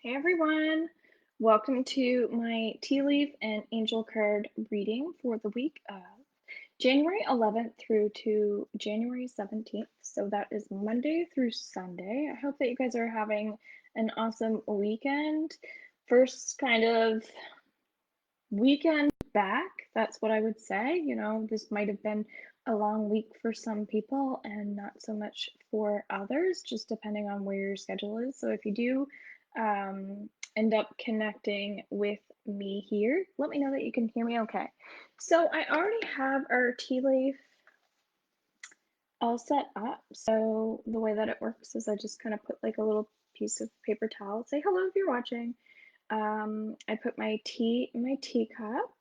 Hey everyone, welcome to my tea leaf and angel card reading for the week of January 11th through to January 17th. So that is Monday through Sunday. I hope that you guys are having an awesome weekend. First kind of weekend back, that's what I would say. You know, this might have been a long week for some people and not so much for others, just depending on where your schedule is. So if you do end up connecting with me here, let me know that you can hear me okay. So I already have our tea leaf all set up. So the way that it works is I just kind of put like a little piece of paper towel, say hello if you're watching. I put my tea in my teacup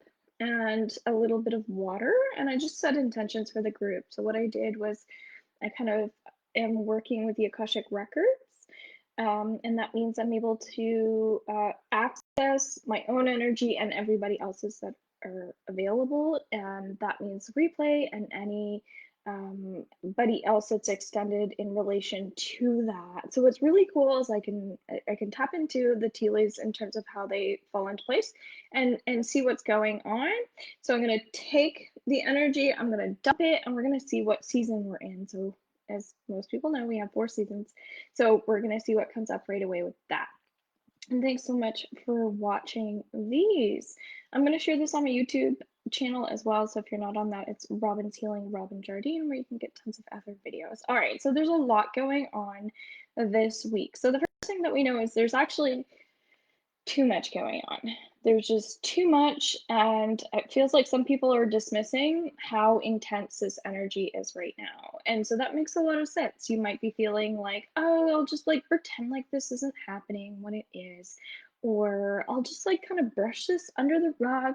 and a little bit of water, and I just set intentions for the group. So what I did was I kind of am working with the Akashic Records, and that means I'm able to access my own energy and everybody else's that are available, and that means replay and any buddy else that's extended in relation to that. So what's really cool is I can tap into the tea leaves in terms of how they fall into place and see what's going on. So I'm going to take the energy, I'm going to dump it, and we're going to see what season we're in. So as most people know, we have 4 seasons. So we're going to see what comes up right away with that. And thanks so much for watching these. I'm going to share this on my YouTube channel as well. So if you're not on that, it's Robin's Healing Robin Jardine, where you can get tons of other videos. All right, so there's a lot going on this week. So the first thing that we know is there's actually too much going on. There's just too much, and it feels like some people are dismissing how intense this energy is right now. And so that makes a lot of sense. You might be feeling like, oh, I'll just like pretend like this isn't happening when it is, or I'll just like kind of brush this under the rug.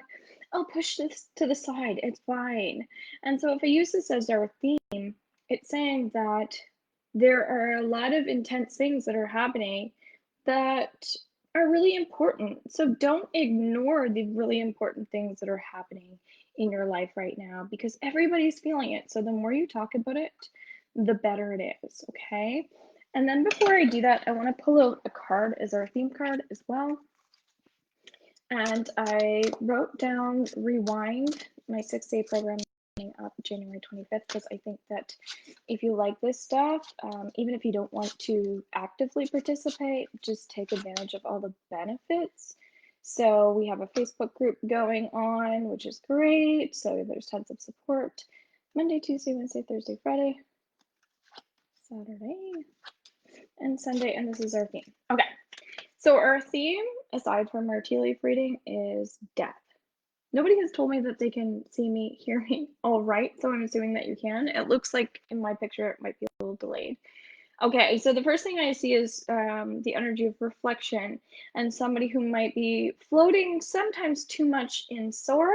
I'll push this to the side. It's fine. And so if I use this as our theme, it's saying that there are a lot of intense things that are happening that are really important. So don't ignore the really important things that are happening in your life right now, because everybody's feeling it. So the more you talk about it, the better it is, okay? And then before I do that, I want to pull out a card as our theme card as well. And I wrote down Rewind, my 6-day program coming up January 25th, because I think that if you like this stuff, even if you don't want to actively participate, just take advantage of all the benefits. So we have a Facebook group going on, which is great. So there's tons of support. Monday, Tuesday, Wednesday, Thursday, Friday, Saturday, and Sunday, and this is our theme. Okay. So our theme, aside from our tea leaf reading, is death. Nobody has told me that they can see me, hear me all right, so I'm assuming that you can. It looks like in my picture it might be a little delayed. Okay, so the first thing I see is the energy of reflection and somebody who might be floating sometimes too much in sorrow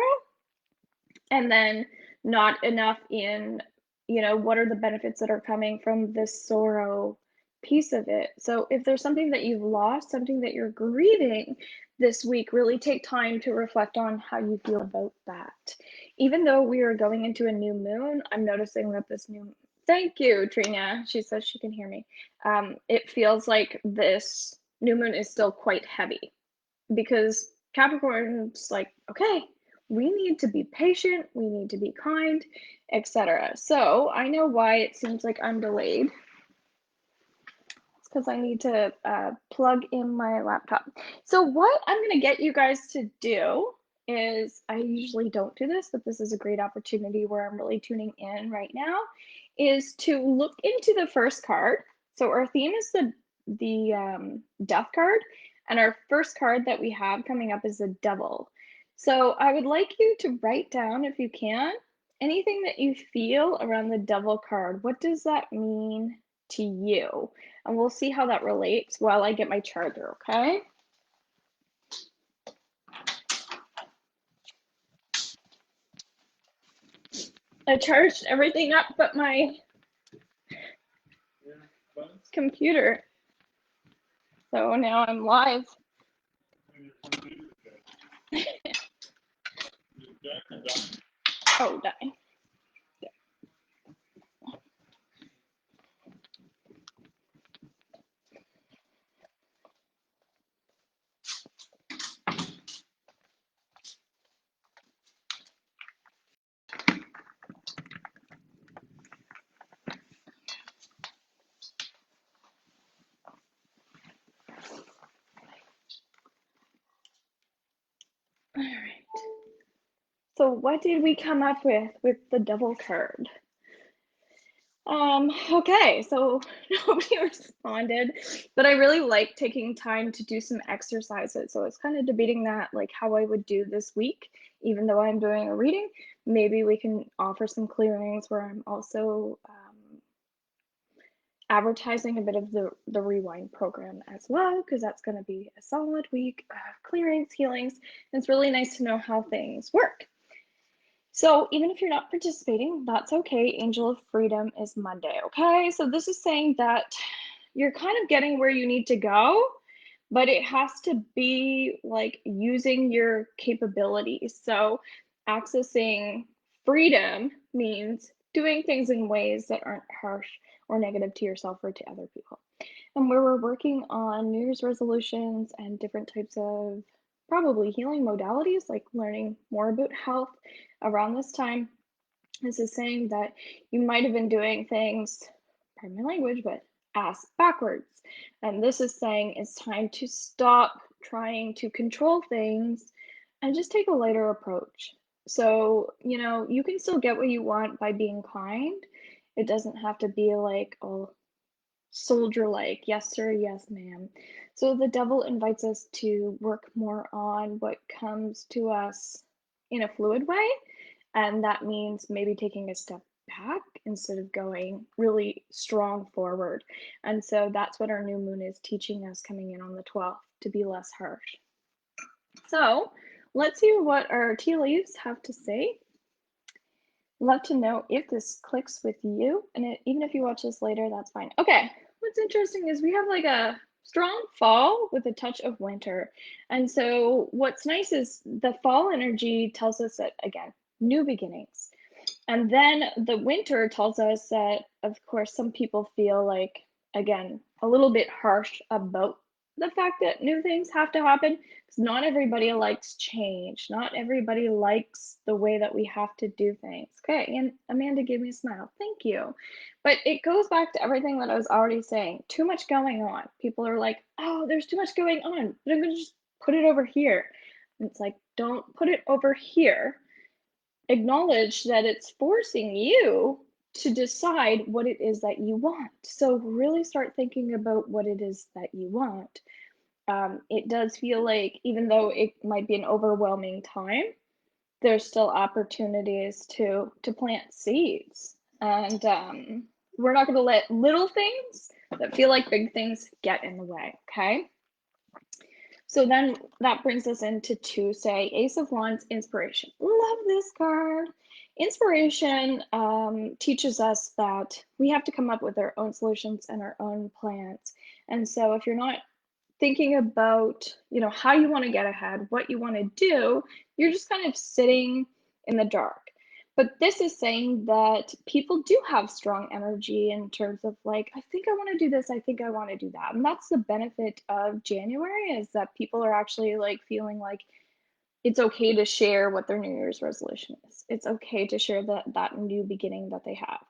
and then not enough in, you know, what are the benefits that are coming from this sorrow piece of it. So if there's something that you've lost, something that you're grieving this week, really take time to reflect on how you feel about that. Even though we are going into a new moon, I'm noticing that this new, thank you, Trina. She says she can hear me. It feels like this new moon is still quite heavy because Capricorn's like, okay, we need to be patient, we need to be kind, etc. So I know why it seems like I'm delayed. It's because I need to plug in my laptop. So what I'm going to get you guys to do is, I usually don't do this, but this is a great opportunity where I'm really tuning in right now, is to look into the first card. So our theme is the death card, and our first card that we have coming up is the devil. So I would like you to write down, if you can, anything that you feel around the devil card. What does that mean to you? And we'll see how that relates while I get my charger, okay? I charged everything up but my computer. So now I'm live. Oh, die. So what did we come up with the devil card? Okay, so nobody responded, but I really like taking time to do some exercises. So I was kind of debating that, like how I would do this week, even though I'm doing a reading. Maybe we can offer some clearings where I'm also advertising a bit of the rewind program as well, because that's going to be a solid week of clearings, healings. And it's really nice to know how things work. So even if you're not participating, that's okay. Angel of Freedom is Monday, okay? So this is saying that you're kind of getting where you need to go, but it has to be like using your capabilities. So accessing freedom means doing things in ways that aren't harsh or negative to yourself or to other people. And where we're working on New Year's resolutions and different types of probably healing modalities, like learning more about health around this time. This is saying that you might have been doing things, pardon my language, but ass backwards. And this is saying it's time to stop trying to control things and just take a lighter approach. So, you can still get what you want by being kind. It doesn't have to be like, oh, soldier like, yes, sir, yes, ma'am. So the devil invites us to work more on what comes to us in a fluid way. And that means maybe taking a step back instead of going really strong forward. And so that's what our new moon is teaching us coming in on the 12th, to be less harsh. So let's see what our tea leaves have to say. Love to know if this clicks with you, and even if you watch this later, that's fine. Okay, what's interesting is we have like a strong fall with a touch of winter. And so what's nice is the fall energy tells us that, again, new beginnings. And then the winter tells us that, of course, some people feel like, again, a little bit harsh about the fact that new things have to happen, because not everybody likes change. Not everybody likes the way that we have to do things. Okay, and Amanda gave me a smile. Thank you. But it goes back to everything that I was already saying. Too much going on. People are like, oh, there's too much going on, but I'm going to just put it over here. And it's like, don't put it over here. Acknowledge that it's forcing you to decide what it is that you want. So really start thinking about what it is that you want. It does feel like, even though it might be an overwhelming time, there's still opportunities to plant seeds. And we're not going to let little things that feel like big things get in the way, okay? So then that brings us into Tuesday, Ace of Wands, inspiration. Love this card. Inspiration teaches us that we have to come up with our own solutions and our own plans. And so if you're not thinking about, how you want to get ahead, what you want to do, you're just kind of sitting in the dark. But this is saying that people do have strong energy in terms of like, I think I want to do this, I think I want to do that. And that's the benefit of January, is that people are actually like feeling like it's okay to share what their New Year's resolution is. It's okay to share that new beginning that they have.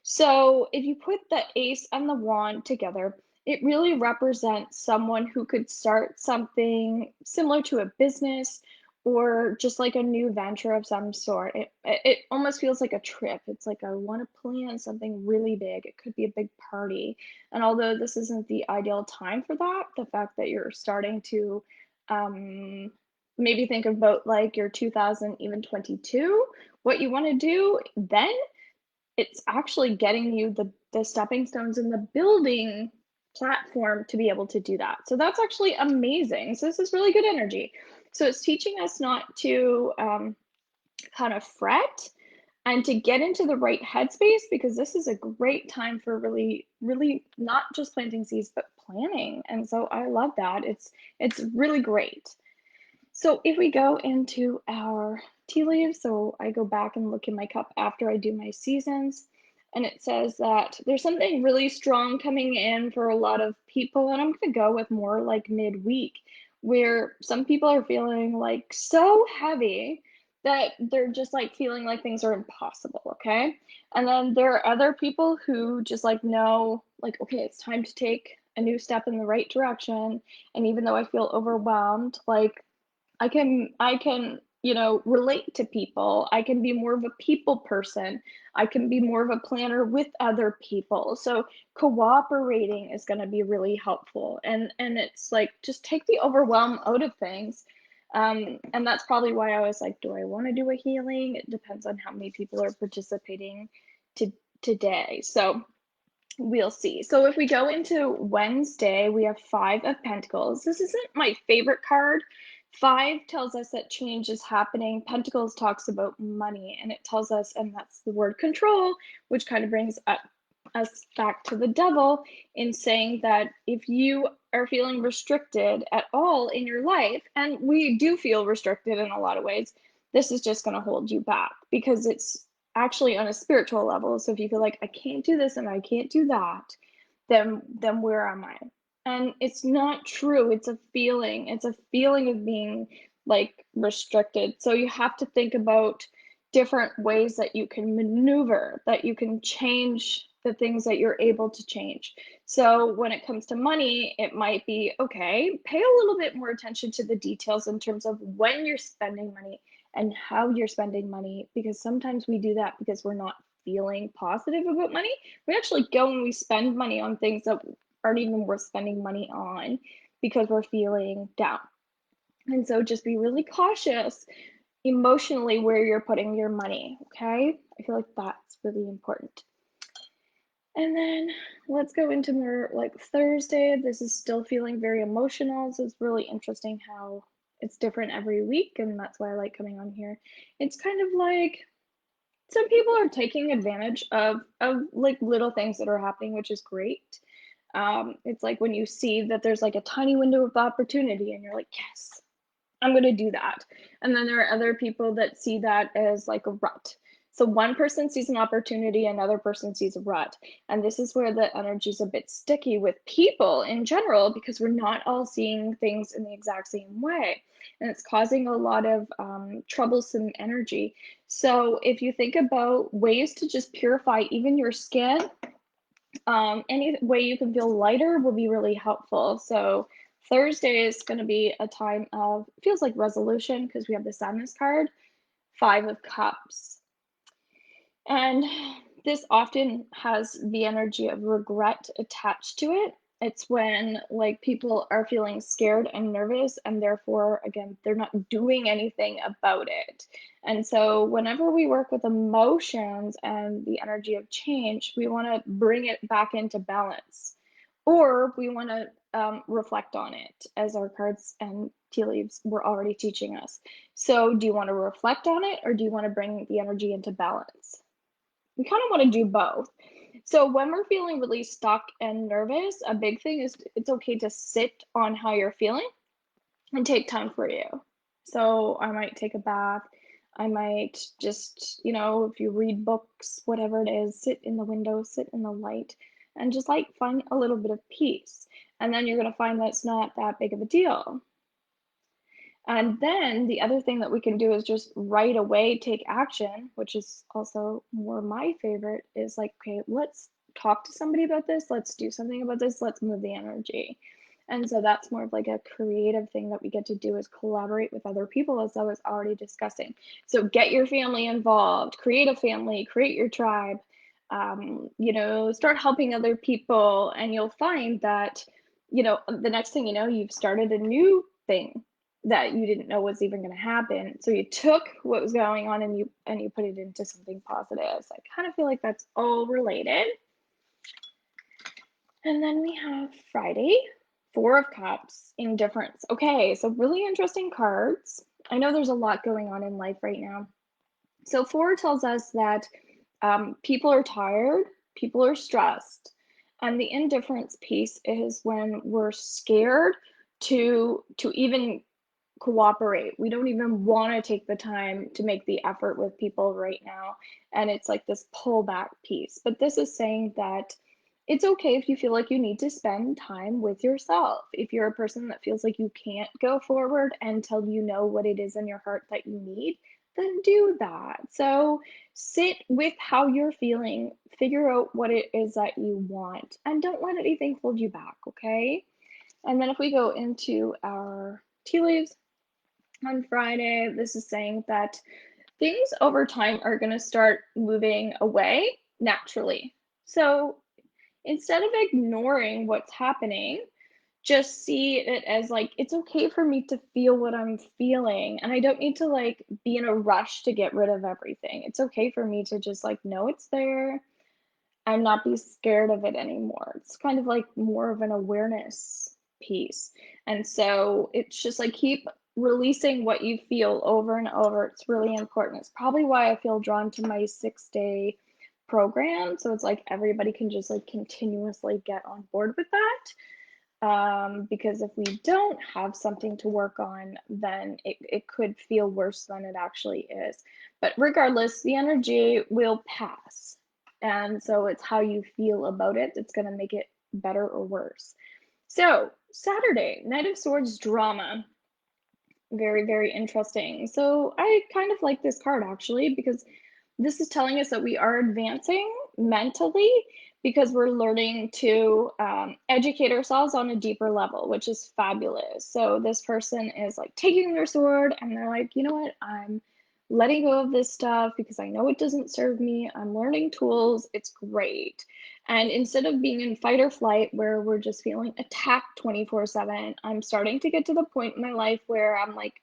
So if you put the ace and the wand together, it really represents someone who could start something similar to a business or just like a new venture of some sort. It almost feels like a trip. It's like I want to plan something really big. It could be a big party. And although this isn't the ideal time for that, the fact that you're starting to um, maybe think about like your 2000 even 22, what you want to do then, it's actually getting you the stepping stones and the building platform to be able to do that. So that's actually amazing. So this is really good energy. So it's teaching us not to kind of fret and to get into the right headspace, because this is a great time for really, really not just planting seeds, but planning. And so I love that. It's really great. So if we go into our tea leaves, so I go back and look in my cup after I do my seasons, and it says that there's something really strong coming in for a lot of people, and I'm going to go with more like midweek, where some people are feeling like so heavy that they're just like feeling like things are impossible, okay? And then there are other people who just like know, like, okay, it's time to take a new step in the right direction. And even though I feel overwhelmed, like I can, relate to people. I can be more of a people person. I can be more of a planner with other people. So cooperating is going to be really helpful. And it's like just take the overwhelm out of things. And that's probably why I was like, do I want to do a healing? It depends on how many people are participating to today. So we'll see. So if we go into Wednesday, we have Five of Pentacles. This isn't my favorite card. Five tells us that change is happening. Pentacles talks about money, and it tells us, and that's the word control, which kind of brings us back to the devil in saying that if you are feeling restricted at all in your life, and we do feel restricted in a lot of ways, this is just going to hold you back because it's actually on a spiritual level. So if you feel like I can't do this and I can't do that, then where am I? And it's not true. It's a feeling. It's a feeling of being like restricted. So you have to think about different ways that you can maneuver, that you can change the things that you're able to change. So when it comes to money, it might be okay, pay a little bit more attention to the details in terms of when you're spending money and how you're spending money, because sometimes we do that because we're not feeling positive about money. We actually go and we spend money on things that aren't even worth spending money on because we're feeling down. And so just be really cautious emotionally where you're putting your money, okay? I feel like that's really important. And then let's go into more like Thursday. This is still feeling very emotional. So it's really interesting how it's different every week, and that's why I like coming on here. It's kind of like some people are taking advantage of like little things that are happening, which is great. It's like when you see that there's like a tiny window of opportunity and you're like, yes, I'm going to do that. And then there are other people that see that as like a rut. So one person sees an opportunity, another person sees a rut. And this is where the energy is a bit sticky with people in general because we're not all seeing things in the exact same way. And it's causing a lot of troublesome energy. So if you think about ways to just purify even your skin, any way you can feel lighter will be really helpful. So Thursday is going to be a time of, feels like resolution because we have the Sadness card, Five of Cups. And this often has the energy of regret attached to it. It's when like people are feeling scared and nervous and therefore again they're not doing anything about it. And so whenever we work with emotions and the energy of change, we want to bring it back into balance. Or we want to reflect on it, as our cards and tea leaves were already teaching us. So, do you want to reflect on it or do you want to bring the energy into balance? We kind of want to do both. So when we're feeling really stuck and nervous, a big thing is it's okay to sit on how you're feeling and take time for you. So I might take a bath. I might just, if you read books, whatever it is, sit in the window, sit in the light, and just like find a little bit of peace. And then you're going to find that it's not that big of a deal. And then the other thing that we can do is just right away take action, which is also more my favorite, is like, okay, let's talk to somebody about this. Let's do something about this. Let's move the energy. And so that's more of like a creative thing that we get to do is collaborate with other people, as I was already discussing. So get your family involved, create a family, create your tribe, start helping other people, and you'll find that, the next thing you know, you've started a new thing that you didn't know was even going to happen. So you took what was going on and you put it into something positive. So I kind of feel like that's all related. And then we have Friday, Four of Cups, Indifference. Okay, so really interesting cards. I know there's a lot going on in life right now. So Four tells us that people are tired, people are stressed, and the indifference piece is when we're scared to even cooperate. We don't even want to take the time to make the effort with people right now. And it's like this pullback piece. But this is saying that it's okay if you feel like you need to spend time with yourself. If you're a person that feels like you can't go forward until you know what it is in your heart that you need, then do that. So sit with how you're feeling, figure out what it is that you want, and don't let anything hold you back, okay? And then if we go into our tea leaves, On Friday, this is saying that things over time are going to start moving away naturally. So instead of ignoring what's happening, just see it as like it's okay for me to feel what I'm feeling, and I don't need to like be in a rush to get rid of everything. It's okay for me to just like know it's there and not be scared of it anymore. It's kind of like more of an awareness piece. And so it's just like keep releasing what you feel over and over. It's really important. It's probably why I feel drawn to my 6-day program. So it's like everybody can just like continuously get on board with that. Because if we don't have something to work on, then it could feel worse than it actually is. But regardless, the energy will pass. And so it's how you feel about it that's going to make it better or worse. So, Saturday, Knight of Swords drama. Very, very interesting. So, I kind of like this card actually because this is telling us that we are advancing mentally because we're learning to educate ourselves on a deeper level, which is fabulous. So this person is like taking their sword and they're like, you know what? I'm letting go of this stuff because I know it doesn't serve me. I'm learning tools. It's great. And instead of being in fight or flight where we're just feeling attacked 24/7, I'm starting to get to the point in my life where I'm like,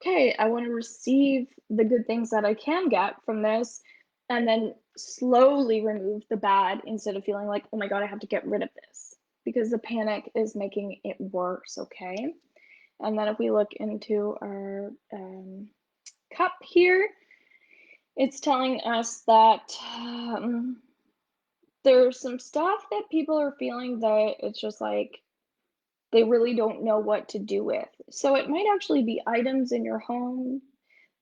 okay, I want to receive the good things that I can get from this and then slowly remove the bad instead of feeling like, oh my God, I have to get rid of this because the panic is making it worse. Okay. And then if we look into our cup here, it's telling us that there's some stuff that people are feeling that it's just like they really don't know what to do with. So it might actually be items in your home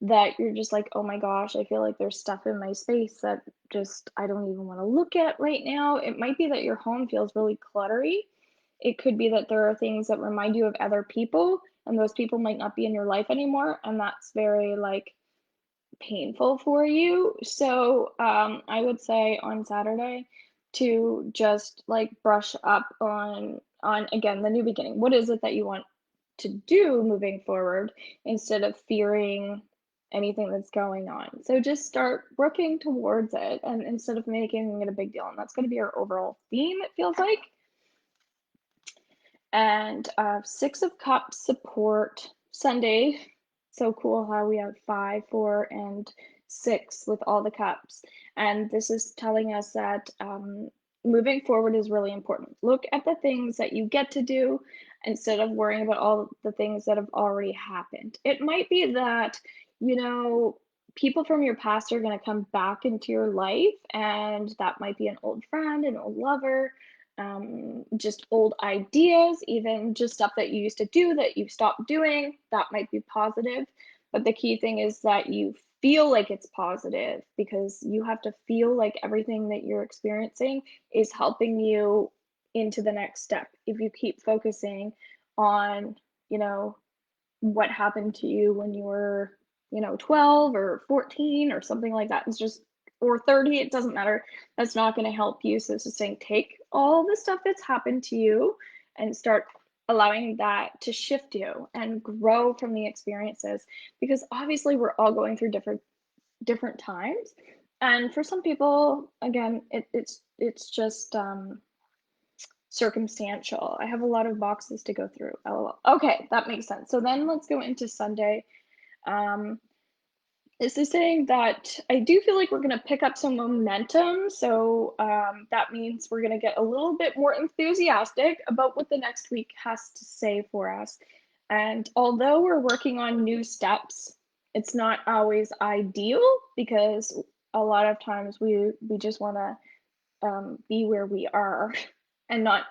that you're just like, "Oh my gosh, I feel like there's stuff in my space that just I don't even wanna look at right now." It might be that your home feels really cluttery. It could be that there are things that remind you of other people, and those people might not be in your life anymore, and that's very, like, painful for you. So, I would say on Saturday to just, like, brush up on, again, the new beginning. What is it that you want to do moving forward instead of fearing anything that's going on. So just start working towards it and instead of making it a big deal. And that's going to be our overall theme, it feels like. And Six of Cups support Sunday. So cool how we have 5, 4, and 6 with all the cups. And this is telling us that moving forward is really important. Look at the things that you get to do instead of worrying about all the things that have already happened. It might be that, you know, people from your past are going to come back into your life, and that might be an old friend, an old lover, just old ideas, even just stuff that you used to do that you stopped doing, that might be positive. But the key thing is that you feel like it's positive because you have to feel like everything that you're experiencing is helping you into the next step. If you keep focusing on, you know, what happened to you when you were, 12 or 14 or something like that. It's just, or 30, it doesn't matter. That's not going to help you. So it's just saying, take all the stuff that's happened to you and start allowing that to shift you and grow from the experiences because obviously we're all going through different times, and for some people again it's just circumstantial. I have a lot of boxes to go through. LOL. Okay, that makes sense. So then let's go into Sunday. Um, this is saying that I do feel like we're going to pick up some momentum. So that means we're going to get a little bit more enthusiastic about what the next week has to say for us. And although we're working on new steps, it's not always ideal because a lot of times we just want to be where we are and not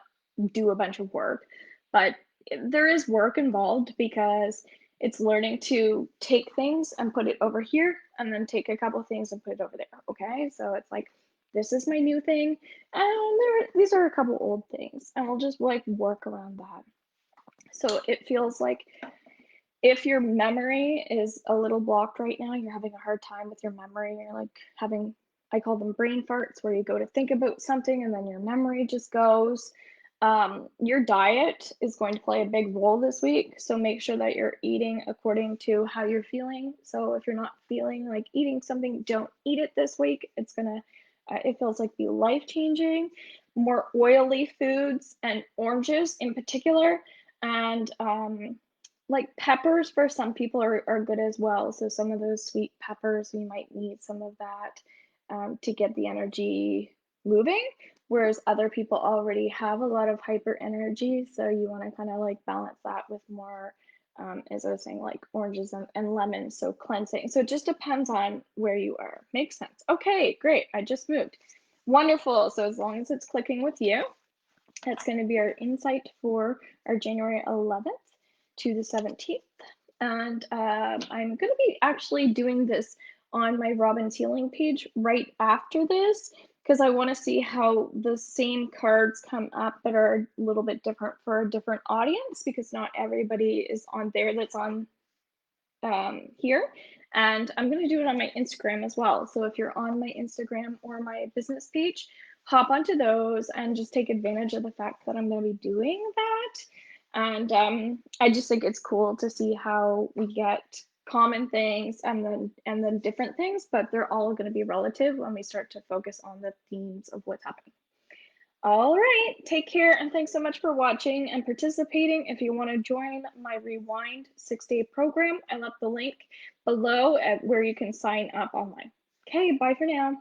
do a bunch of work. But there is work involved because it's learning to take things and put it over here and then take a couple things and put it over there. Okay. So it's like, this is my new thing. And these are a couple old things. And we'll just like work around that. So it feels like if your memory is a little blocked right now, you're having a hard time with your memory, you're like having, I call them brain farts, where you go to think about something and then your memory just goes. Your diet is going to play a big role this week, so make sure that you're eating according to how you're feeling. So if you're not feeling like eating something, don't eat it this week. It's gonna, it feels like be life changing. More oily foods and oranges in particular, and like peppers for some people are good as well. So some of those sweet peppers, we might need some of that to get the energy moving, whereas other people already have a lot of hyper energy, so you want to kind of like balance that with more, as I was saying, like oranges and lemons, so cleansing. So it just depends on where you are. Makes sense. Okay, great. I just moved. Wonderful. So as long as it's clicking with you, that's going to be our insight for our January 11th to the 17th. And I'm going to be actually doing this on my Robin's Healing page right after this because I want to see how the same cards come up but are a little bit different for a different audience because not everybody is on there that's on here. And I'm going to do it on my Instagram as well. So if you're on my Instagram or my business page, hop onto those and just take advantage of the fact that I'm going to be doing that. And I just think it's cool to see how we get common things and then different things, but they're all going to be relative when we start to focus on the themes of what's happening. All right, take care and thanks so much for watching and participating. If you want to join my Rewind 6-day program, I left the link below at where you can sign up online. Okay, bye for now.